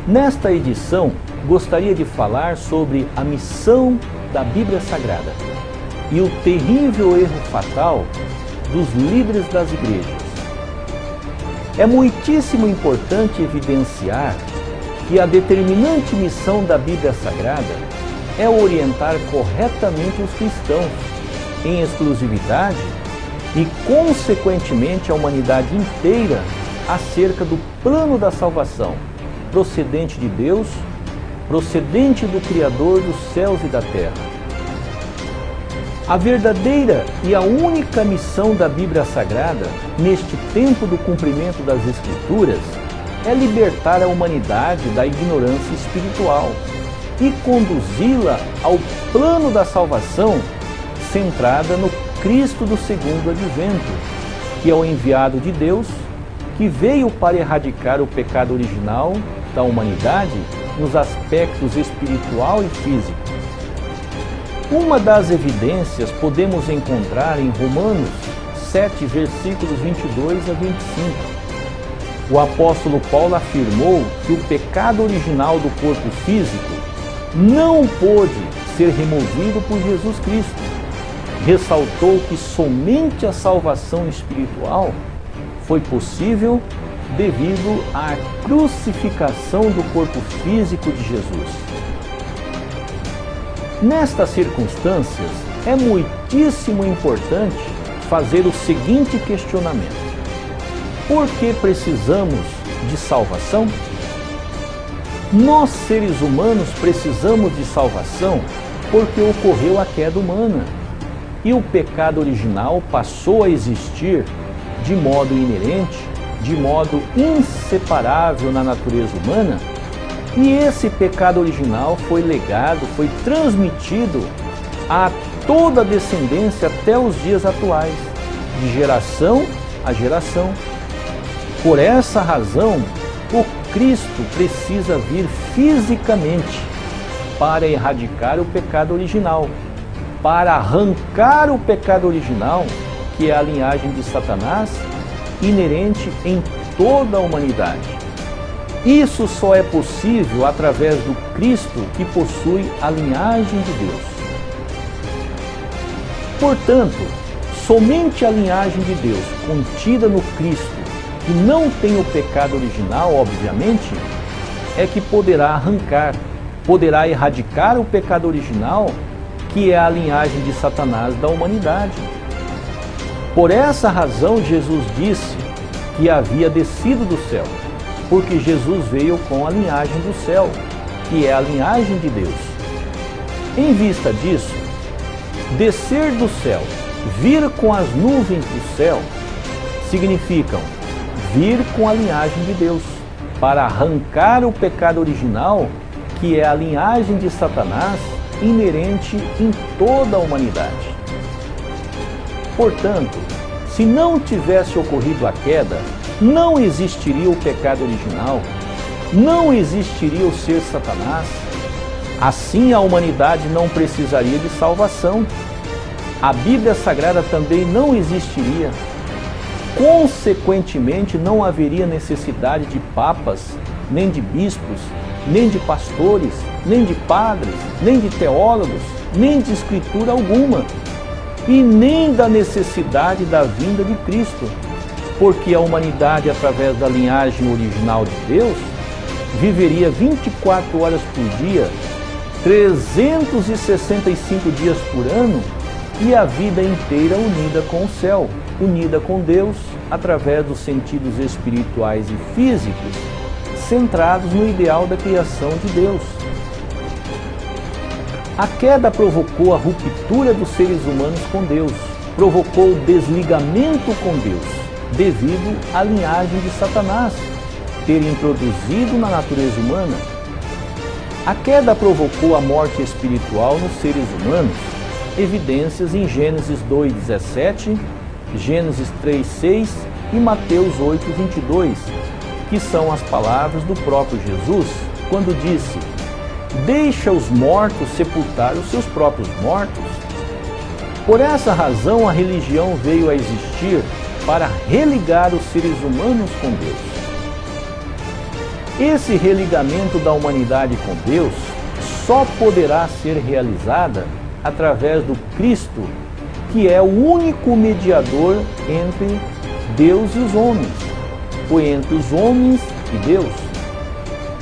Nesta edição, gostaria de falar sobre a missão da Bíblia Sagrada e o terrível erro fatal dos líderes das igrejas. É muitíssimo importante evidenciar que a determinante missão da Bíblia Sagrada é orientar corretamente os cristãos, em exclusividade e, consequentemente, a humanidade inteira acerca do plano da salvação, procedente de Deus, procedente do Criador dos céus e da terra. A verdadeira e a única missão da Bíblia Sagrada, neste tempo do cumprimento das Escrituras, é libertar a humanidade da ignorância espiritual e conduzi-la ao plano da salvação centrada no Cristo do segundo advento, que é o enviado de Deus, que veio para erradicar o pecado original da humanidade nos aspectos espiritual e físico. Uma das evidências podemos encontrar em Romanos 7, versículos 22 a 25. O apóstolo Paulo afirmou que o pecado original do corpo físico não pôde ser removido por Jesus Cristo. Ressaltou que somente a salvação espiritual foi possível devido à crucificação do corpo físico de Jesus. Nestas circunstâncias, é muitíssimo importante fazer o seguinte questionamento: por que precisamos de salvação? Nós, seres humanos, precisamos de salvação porque ocorreu a queda humana e o pecado original passou a existir de modo inerente, de modo inseparável na natureza humana, e esse pecado original foi legado, foi transmitido a toda a descendência até os dias atuais, de geração a geração. Por essa razão, o Cristo precisa vir fisicamente para erradicar o pecado original, para arrancar o pecado original, que é a linhagem de Satanás, inerente em toda a humanidade. Isso só é possível através do Cristo que possui a linhagem de Deus. Portanto, somente a linhagem de Deus, contida no Cristo, que não tem o pecado original, obviamente, é que poderá arrancar, poderá erradicar o pecado original, que é a linhagem de Satanás da humanidade. Por essa razão, Jesus disse que havia descido do céu, porque Jesus veio com a linhagem do céu, que é a linhagem de Deus. Em vista disso, descer do céu, vir com as nuvens do céu, significam vir com a linhagem de Deus, para arrancar o pecado original, que é a linhagem de Satanás, inerente em toda a humanidade. Portanto, se não tivesse ocorrido a queda, não existiria o pecado original, não existiria o ser Satanás. Assim, a humanidade não precisaria de salvação. A Bíblia Sagrada também não existiria. Consequentemente, não haveria necessidade de papas, nem de bispos, nem de pastores, nem de padres, nem de teólogos, nem de escritura alguma, e nem da necessidade da vinda de Cristo, porque a humanidade, através da linhagem original de Deus, viveria 24 horas por dia, 365 dias por ano, e a vida inteira unida com o céu, unida com Deus, através dos sentidos espirituais e físicos, centrados no ideal da criação de Deus. A queda provocou a ruptura dos seres humanos com Deus, provocou o desligamento com Deus, devido à linhagem de Satanás ter introduzido na natureza humana. A queda provocou a morte espiritual nos seres humanos, evidências em Gênesis 2:17, Gênesis 3:6 e Mateus 8:22, que são as palavras do próprio Jesus, quando disse: deixa os mortos sepultar os seus próprios mortos. Por essa razão, a religião veio a existir para religar os seres humanos com Deus. Esse religamento da humanidade com Deus só poderá ser realizada através do Cristo, que é o único mediador entre Deus e os homens, ou entre os homens e Deus.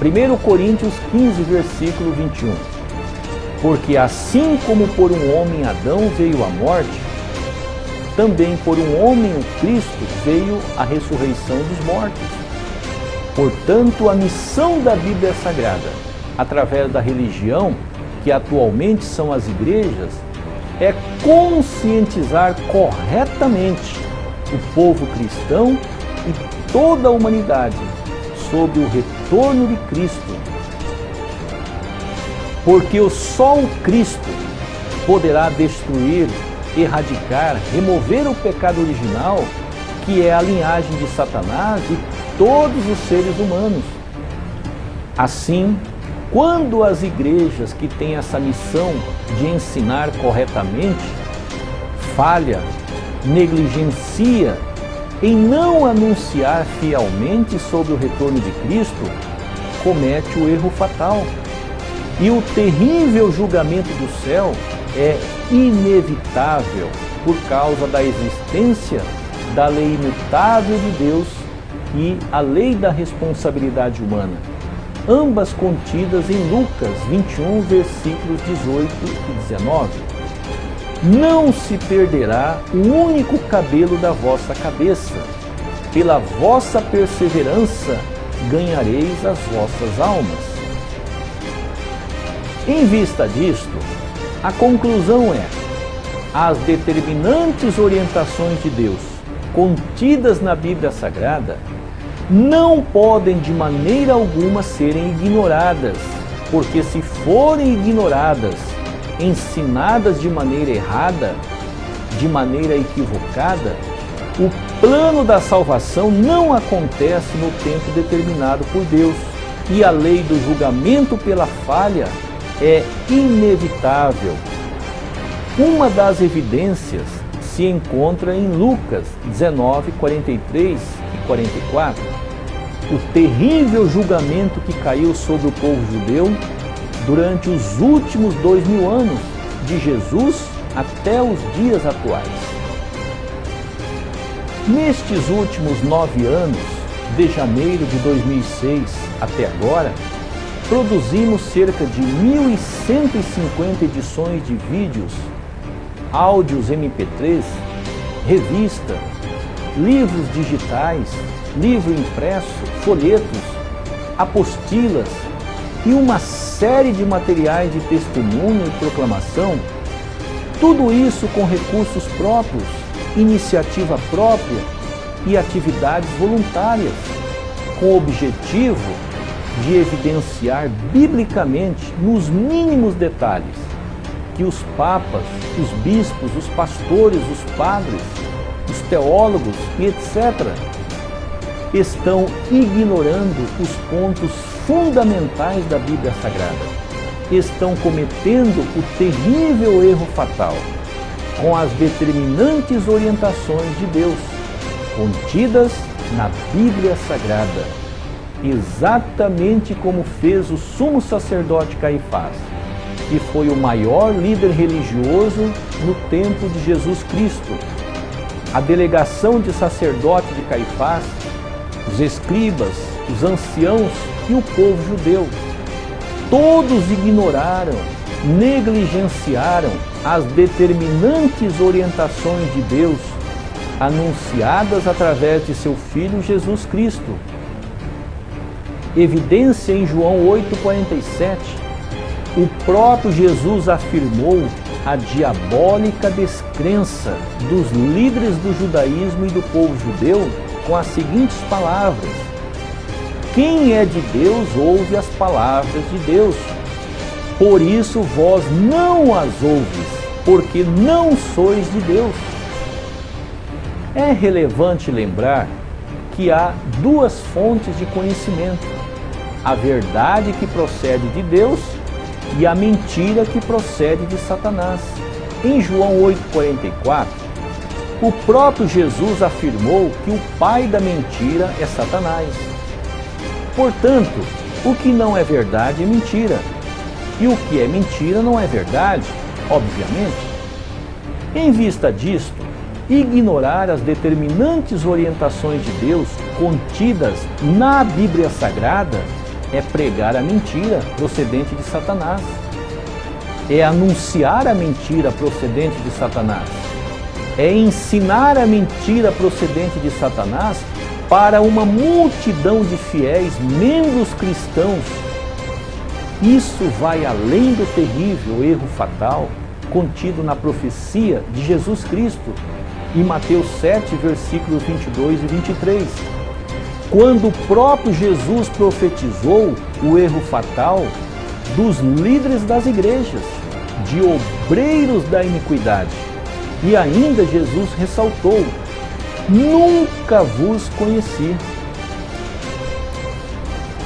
1 Coríntios 15, versículo 21. Porque assim como por um homem Adão veio a morte, também por um homem o Cristo veio a ressurreição dos mortos. Portanto, a missão da Bíblia Sagrada, através da religião, que atualmente são as igrejas, é conscientizar corretamente o povo cristão e toda a humanidade sobre o retorno de Cristo. Porque só o Cristo poderá destruir, erradicar, remover o pecado original, que é a linhagem de Satanás e todos os seres humanos. Assim, quando as igrejas que têm essa missão de ensinar corretamente falha, negligencia em não anunciar fielmente sobre o retorno de Cristo, comete o erro fatal. E o terrível julgamento do céu é inevitável por causa da existência da lei imutável de Deus e a lei da responsabilidade humana, ambas contidas em Lucas 21, versículos 18 e 19. Não se perderá o único cabelo da vossa cabeça, pela vossa perseverança ganhareis as vossas almas. Em vista disto, a conclusão é: as determinantes orientações de Deus contidas na Bíblia Sagrada não podem de maneira alguma serem ignoradas, porque se forem ignoradas, ensinadas de maneira errada, de maneira equivocada, o plano da salvação não acontece no tempo determinado por Deus, e a lei do julgamento pela falha é inevitável. Uma das evidências se encontra em Lucas 19, 43 e 44. O terrível julgamento que caiu sobre o povo judeu durante os últimos 2000 anos, de Jesus até os dias atuais. Nestes últimos 9 anos, de janeiro de 2006 até agora, produzimos cerca de 1.150 edições de vídeos, áudios MP3, revista, livros digitais, livro impresso, folhetos, apostilas e uma série de materiais de testemunho e proclamação, tudo isso com recursos próprios, iniciativa própria e atividades voluntárias, com o objetivo de evidenciar biblicamente, nos mínimos detalhes, que os papas, os bispos, os pastores, os padres, os teólogos e etc. estão ignorando os pontos fundamentais da Bíblia Sagrada. Estão cometendo o terrível erro fatal com as determinantes orientações de Deus, contidas na Bíblia Sagrada, exatamente como fez o sumo sacerdote Caifás, que foi o maior líder religioso no tempo de Jesus Cristo. A delegação de sacerdote de Caifás, os escribas, os anciãos e o povo judeu, todos ignoraram, negligenciaram as determinantes orientações de Deus, anunciadas através de seu Filho Jesus Cristo. Evidência em João 8,47, o próprio Jesus afirmou a diabólica descrença dos líderes do judaísmo e do povo judeu com as seguintes palavras: quem é de Deus ouve as palavras de Deus, por isso vós não as ouves, porque não sois de Deus. É relevante lembrar que há duas fontes de conhecimento: a verdade que procede de Deus e a mentira que procede de Satanás. Em João 8,44, o próprio Jesus afirmou que o pai da mentira é Satanás. Portanto, o que não é verdade é mentira, e o que é mentira não é verdade, obviamente. Em vista disto, ignorar as determinantes orientações de Deus contidas na Bíblia Sagrada é pregar a mentira procedente de Satanás. É anunciar a mentira procedente de Satanás. É ensinar a mentira procedente de Satanás para uma multidão de fiéis, membros cristãos. Isso vai além do terrível erro fatal contido na profecia de Jesus Cristo, em Mateus 7, versículos 22 e 23, quando o próprio Jesus profetizou o erro fatal dos líderes das igrejas, de obreiros da iniquidade. E ainda Jesus ressaltou: nunca vos conheci.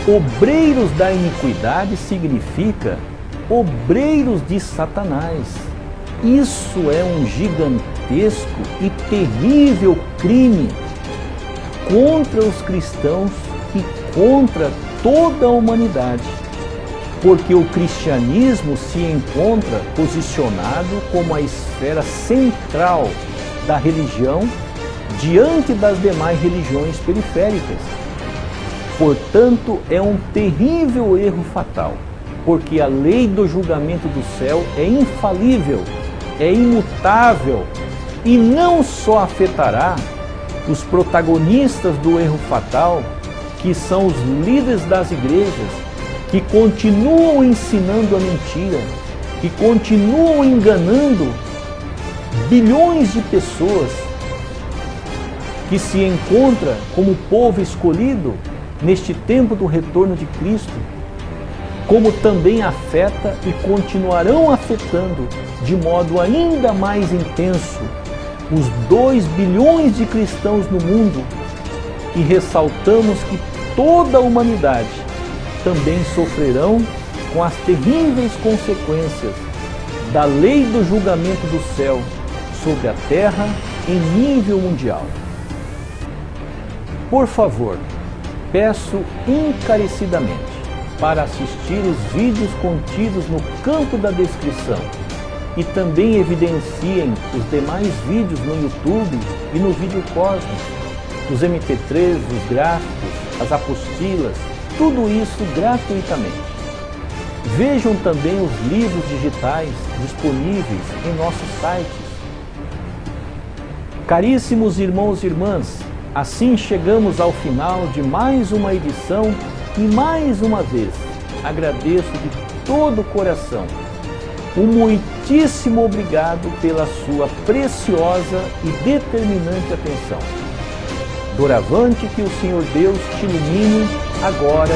Obreiros da iniquidade significa obreiros de Satanás. Isso é um gigantesco e terrível crime contra os cristãos e contra toda a humanidade, porque o cristianismo se encontra posicionado como a esfera central da religião diante das demais religiões periféricas. Portanto, é um terrível erro fatal, porque a lei do julgamento do céu é infalível, é imutável e não só afetará os protagonistas do erro fatal, que são os líderes das igrejas, que continuam ensinando a mentira, que continuam enganando bilhões de pessoas, que se encontra como povo escolhido neste tempo do retorno de Cristo, como também afeta e continuarão afetando de modo ainda mais intenso os 2 bilhões de cristãos no mundo, e ressaltamos que toda a humanidade também sofrerão com as terríveis consequências da lei do julgamento do céu sobre a terra em nível mundial. Por favor, peço encarecidamente para assistir os vídeos contidos no campo da descrição e também evidenciem os demais vídeos no YouTube e no Vídeo Cosmo, os MP3, os gráficos, as apostilas, tudo isso gratuitamente. Vejam também os livros digitais disponíveis em nossos sites. Caríssimos irmãos e irmãs, assim chegamos ao final de mais uma edição e mais uma vez agradeço de todo o coração. Um muitíssimo obrigado pela sua preciosa e determinante atenção. Doravante que o Senhor Deus te ilumine agora